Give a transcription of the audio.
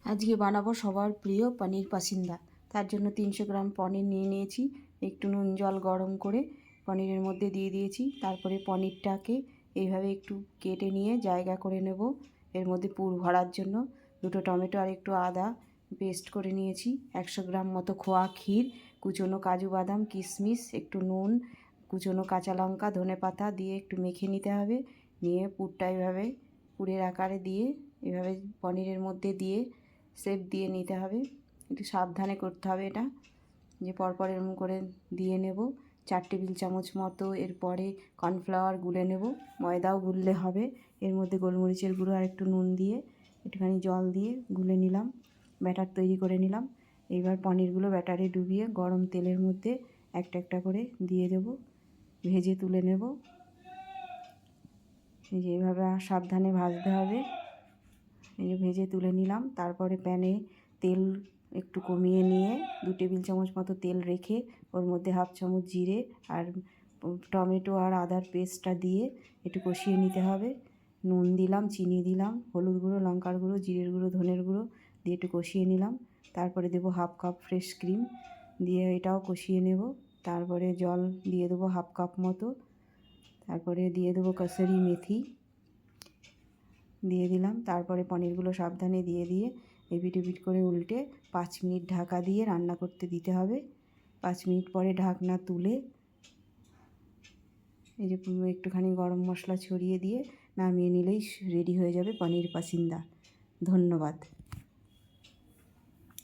আজকে বানাবো সবার প্রিয় পনির পাসিন্দা। তার জন্য 300 গ্রাম পনির নিয়ে নিয়েছি। একটু নুন জল গরম করে পনিরের মধ্যে দিয়ে দিয়েছি। তারপরে পনিরটাকে এইভাবে একটু কেটে নিয়ে জায়গা করে নেব। এর মধ্যে পুর ভরার জন্য 2টো টমেটো আর একটু আদা পেস্ট করে নিয়েছি। 100 গ্রাম মতো খোয়া ক্ষীর, কুচনো কাজু বাদাম কিশমিশ, একটু নুন, কুচনো কাঁচা লঙ্কা, ধনেপাতা দিয়ে একটু মেখে নিতে হবে। নিয়ে পুরটা এভাবে পুরের আকারে দিয়ে এভাবে পনিরের মধ্যে দিয়ে শেপ দিয়ে নিতে হবে। একটু সাবধানে করতে হবে এটা, যে পরপর এরকম করে দিয়ে নেব। 4 টেবিল চামচ মতো এরপরে কর্নফ্লাওয়ার গুলে নেব, ময়দাও গুললে হবে। এর মধ্যে গোলমরিচের গুঁড়ো আর একটু নুন দিয়ে একটুখানি জল দিয়ে গুলে নিলাম, ব্যাটার তৈরি করে নিলাম। এইবার পনিরগুলো ব্যাটারে ডুবিয়ে গরম তেলের মধ্যে একটা একটা করে দিয়ে দেব, ভেজে তুলে নেব। এই যে এইভাবে সাবধানে ভাজতে হবে। এই যে ভেজে তুলে নিলাম। তারপরে প্যানে তেল একটু কমিয়ে নিয়ে 2 টেবিল চামচ মতো তেল রেখে ওর মধ্যে 1/2 চামচ জিরে আর টমেটো আর আদার পেস্টটা দিয়ে একটু কষিয়ে নিতে হবে। নুন দিলাম, চিনি দিলাম, হলুদ গুঁড়ো, লঙ্কার গুঁড়ো, জিরের গুঁড়ো, ধনের গুঁড়ো দিয়ে একটু কষিয়ে নিলাম। তারপরে দেবো 1/2 কাপ ফ্রেশ ক্রিম দিয়ে এটাও কষিয়ে নেব। তারপরে জল দিয়ে দেবো 1/2 কাপ মতো। তারপরে দিয়ে দেবো কসুরি মেথি দিয়ে দিলাম। তারপরে পনিরগুলো সাবধানে দিয়ে এপিট ওপিট করে উল্টে 5 মিনিট ঢাকা দিয়ে রান্না করতে দিতে হবে। 5 মিনিট পরে ঢাকনা তুলে এই যে একটুখানি গরম মশলা ছড়িয়ে দিয়ে নামিয়ে নিলেই রেডি হয়ে যাবে পনির পাসিন্দা। ধন্যবাদ।